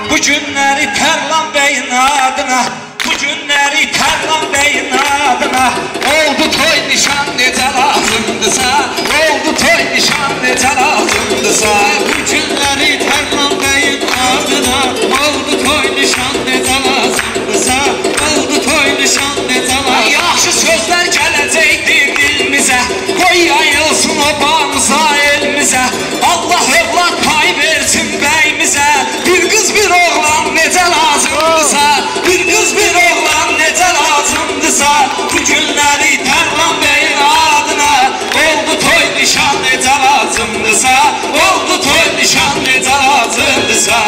Bu günləri Tərlan bəyin adına, bu günləri Tərlan bəyin adına. Oldu toy nişan necə lazımdırsa, oldu toy nişan necə lazımdırsa. Bu günləri Tərlan bəyin adına, oldu toy nişan necə lazımdırsa, oldu toy nişan necə lazımdırsa. Yaxşı sözlər gələcəkdir dilimizə, qoy yayılsın obamıza, elimizə. Allah övlad pay versin bəyimizə. Bir qız bir oğlan necə lazımdırsa, bir qız bir oğlan necə lazımdırsa. Bu günləri Tərlan bəyin adına, oldu toy nişan necə lazımdırsa, oldu toy nişan necə lazımdırsa.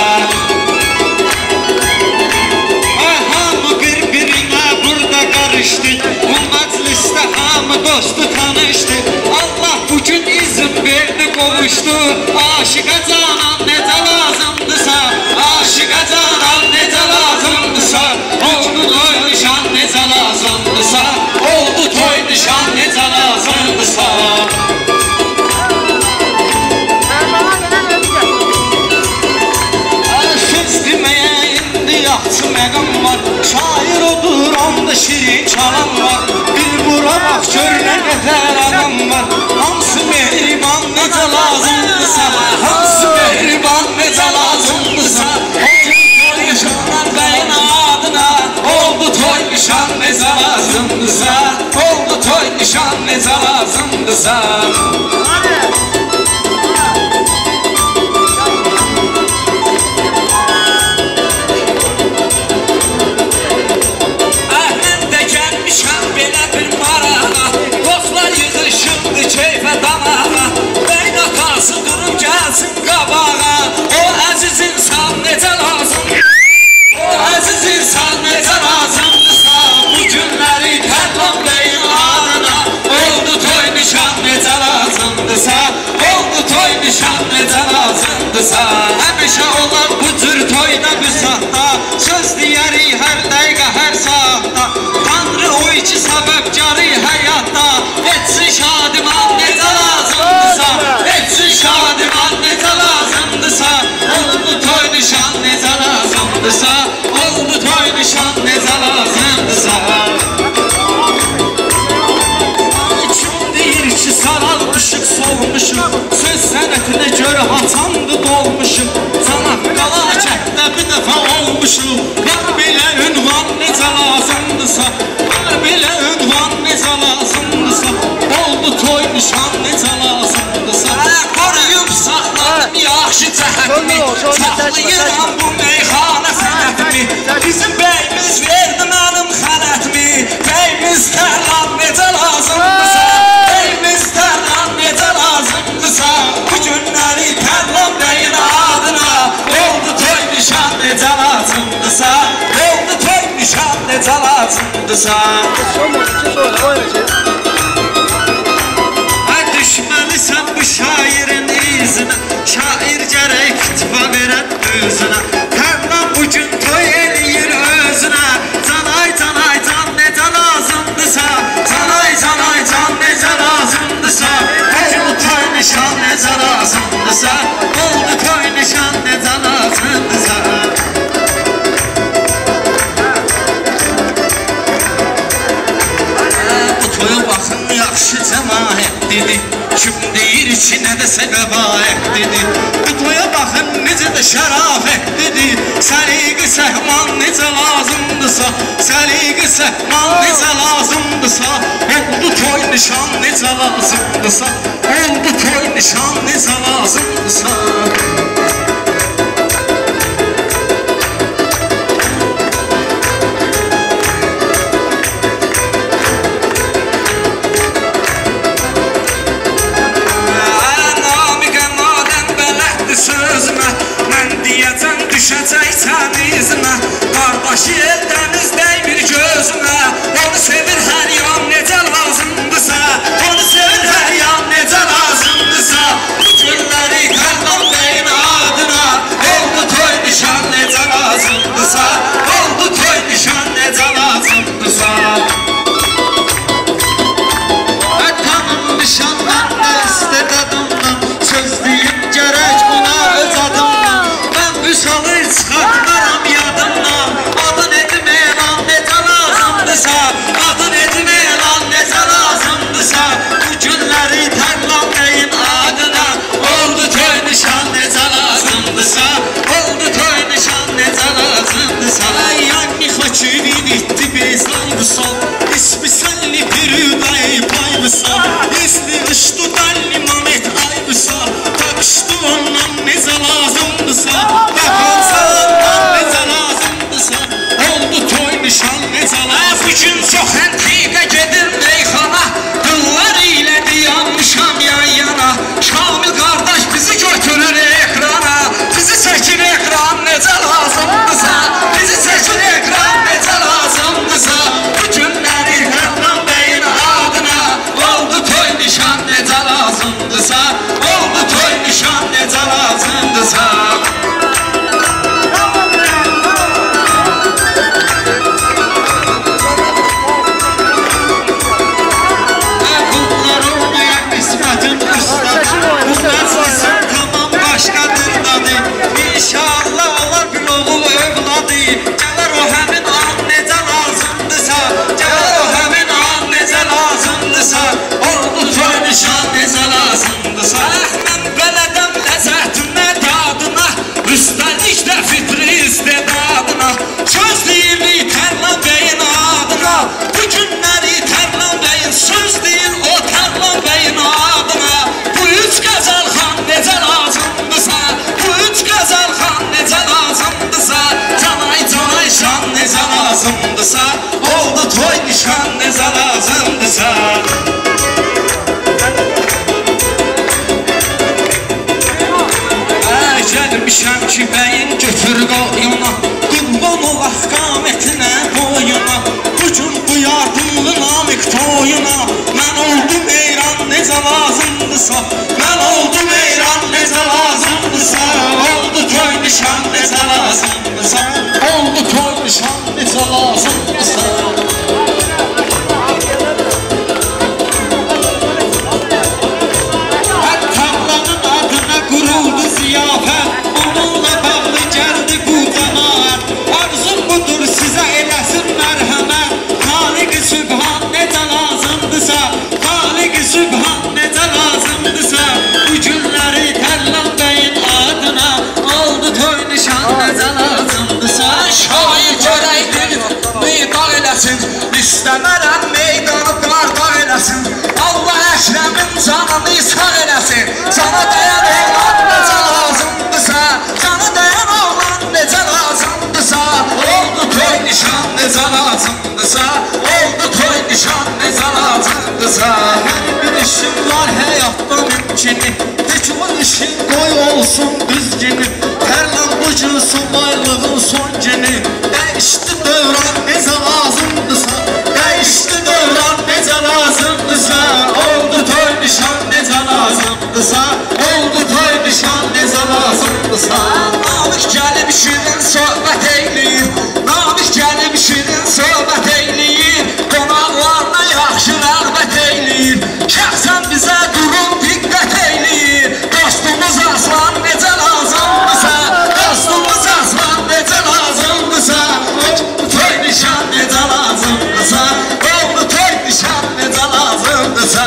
Hamı bir-birinə burada qarışdı, bu məclisdə hamı dostu tanışdı. Allah bugün izin verdi, qovuşdu. Aşıqa canan necə lazımdırsa, aşıqa canan necə lazımdırsa, oldu toy nişan necə lazımdırsa, oldu toy nişan necə lazımdırsa. Söz deməyə indi yaxşı məqam var, şair odur, onda şirin çalan var. Bir bura bax gör nə qədər adam var. Hamısı mehriban necə lazımdırsa, hamısı mehriban necə lazımdırsa. Oldu toy nişan bəyin adına, oldu toy nişan necə lazımdırsa, oldu toy nişan necə lazımdırsa. Keyfə damağa, bəyin atası durub gəlsin qabağa. O əziz insan necə lazım, o əziz insan necə lazımdırsa. Bu günləri Tərlan bəyin adına, oldu toy nişan necə lazımdırsa, oldu toy nişan necə lazımdırsa. Həmişə olan bu cür toyda büsatda, söz deyərik hər dəqiqə, hər saatda. Tanrı o iki səbəbkarı həyatda, etsin şadiman necə lazımdırsa, etsin şadiman necə lazımdırsa. Oldu toy nişan necə lazımdırsa, oldu toy nişan necə lazımdırsa. Kim deyir ki saralmışıq, solmuşuq, söz sənətinə görə haçandı dolmuşuq. Çanaqqala kətdə bir dəfə olmuşuq, var belə ünvan necə lazımdırsa, var belə ünvan necə lazımdırsa. Oldu toy nişan necə lazımdırsa. Qoruyub saxladım yaxşı cəhətimi, saxlayıram bu meyxana sənətimi. Bizim bəyimiz verdi mənim xələtimi, bəyimiz Tərlan necə lazımdırsa, bəyimiz Tərlan necə lazımdırsa. Bu günləri Tərlan bəyin adına, oldu toy nişan necə lazımdırsa, oldu toy nişan necə lazımdırsa. Düşməlisən bu şairin izinə, şair gərək kütübə verən özünə. Tərlan bugün toy eləyir özünə, canay canay can necə lazımdırsa, canay canay can necə lazımdırsa. Oldu toy nişan necə lazımdırsa, oldu toy nişan necə lazımdırsa. Bu toya baxın yaxşı cəmaət dedi, kim deyir ki nə dəsə qəbaət dedi. Bu toya baxın necə də şərafət dedi, səliqə səhman necə lazımdırsa, səliqə səhman necə lazımdırsa. Oldu toy nişan necə lazımdırsa, oldu toy nişan necə lazımdırsa. Düşəcəksən izmə, qardaşı eldəniz dəymir gözümə. Onu sevir hər yan necə lazımdırsa, onu sevir hər yan necə lazımdırsa. Bu günləri Tərlan bəyin adına, oldu toy nişan necə lazımdırsa, oldu toy nişan necə lazımdırsa. Tanım nişandan da istedadımdan, söz deyim gərək buna öz adımdan. Mən vüsalı çıxar götür qoyuna, qurban olaq qamətinə boyuna. Bugün bu yardımlı Namiq toyuna, mən oldum eyran necə lazımdırsa, mən oldum eyran necə lazımdırsa, oldu toy nişan necə lazımdırsa, oldu toy nişan necə lazımdırsa. Ziyafət, onunla bağlı gəldi bu cəmaət. Arzum budur sizə eləsin mərhəmət. Xaliq-i Sübhan necə lazımdırsa, Xaliq-i Sübhan necə lazımdırsa, bu günləri Təllal bəyin adına oldu toy nişan necə lazımdırsa. Şair görəkdir, meydaq eləsin, istəmərəm meydanı qarqaq eləsin. Allah Əkrəmin canını sağ eləsin, sana dayan oğlan necə lazımdırsa, sana dayan oğlan necə lazımdırsa, oldu toy nişan necə lazımdırsa, oldu toy nişan necə lazımdırsa. Bir işim var həyatda mümkini, heç o işin qoy olsun düzgini. Tərlan bu gün subaylığın son günü, dəyişdi dövran necə lazımdırsa, dəyişdi dövran necə lazımdırsa, oldu toy nişan necə lazımdırsa, oldu toy nişan necə lazımdırsa. Namiq gəlib şirin söhbət eyləyir, Namiq gəlib şirin söhbət eyləyir, qonaqlarına yaxşı rəğbət eyləyir, şəxsən bizə durum diqqət eyləyir. Dostumuz Aslan necə lazımdırsa, dostumuz Aslan necə lazımdırsa, oldu toy nişan necə lazımdırsa, oldu toy nişan necə lazımdırsa.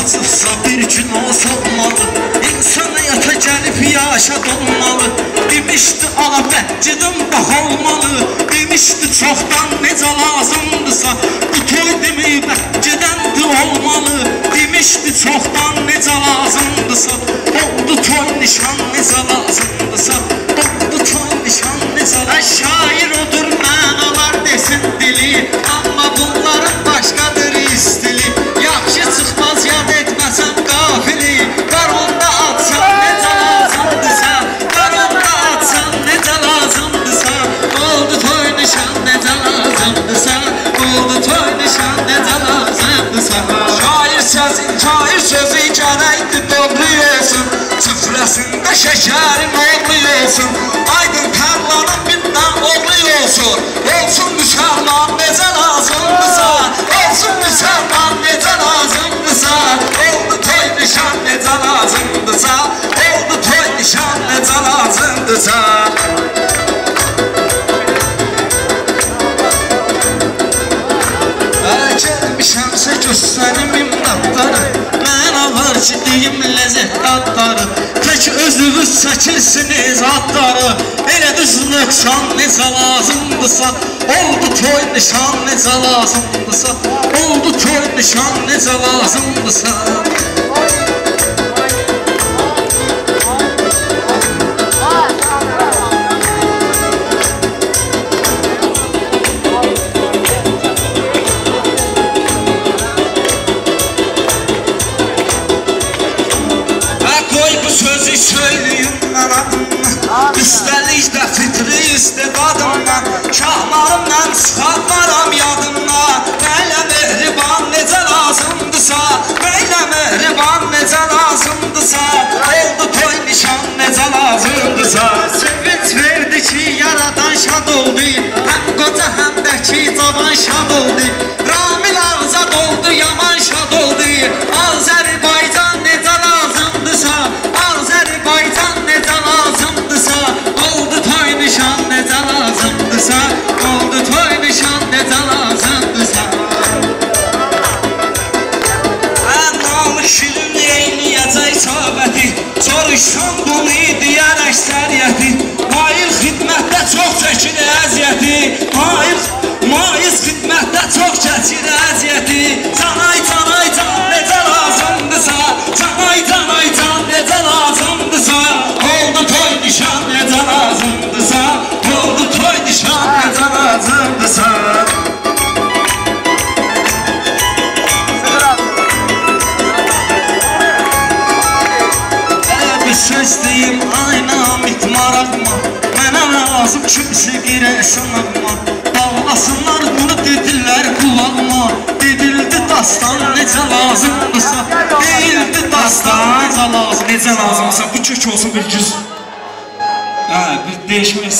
Açıqsa bir gün olsa olmalı, İnsan həyata gəlib yaşad olmalı. Demişdi ala bəhcidən bax olmalı, demişdi çoxdan necə lazımdırsa, bu toy deməyib bəhcidəndir olmalı. Demişdi çoxdan necə lazımdırsa, oldu toy nişan necə lazımdırsa, oldu toy nişan necə lazımdırsa. Şair odur mənalar desin dili, amma bunların başqadır istili. Yaxşı çıxmaz yad etməsəm qafili, qaronda atsan necə lazımdırsa, qaronda atsan necə lazımdırsa, oldu toy nişan necə lazımdırsa, oldu toy nişan necə lazımdırsa. Şair sözü gərəkdir doğru olsun, süfrəsində şəkərin oğlu olsun, aydın Tərlanın bindən oğlu olsun, olsun müsəlman necə lazımdırsa, olsun müsəlman necə lazımdırsa, oldu toy nişan necə lazımdırsa, oldu toy nişan necə lazımdırsa. Gəlmişəmsə göstərim imdadları, mən alar ki deyim ləzzət dadları, tək özünüz çəkilsiniz adları. Elə düz nöqsan necə lazımdırsa, oldu toy nişan necə lazımdırsa, oldu toy nişan necə lazımdırsa. Sözü söyleyeyim mən adımdan, üstəlik də fitri istedadımdan, şahlarımdan çıxartmaram yadımdan. Məylə mehriban necə lazımdırsa, məylə mehriban necə lazımdırsa, oldu toy nişan necə lazımdırsa. Sevinç verdi ki yaradan şad oldu, həm qoca həm də ki cavan şad oldu. Ramil ağzad oldu, yaman şad oldu, Azərbaycan necə lazımdırsa, Azərbaycan necə lazımdırsa, oldu toy nişan necə lazımdırsa, oldu toy nişan necə lazımdırsa. Namiq şirin eyləyəcək söhbəti, soruşsan bunu deyər əksəriyyəti. Maiz xidmətdə çox çəkir əziyyəti, maiz xidmətdə çox çəkir əziyyəti. Canay canay can necə lazımdırsa, dağma. Mənə lazım kimsə girəsən ağma. Bağlasınlar bunu dedilər qulağıma. Dedildi dastan necə lazımdırsa. Deyildi dastan necə lazım. Necə lazımsa bu kök olsun bir güz. Bir değişmək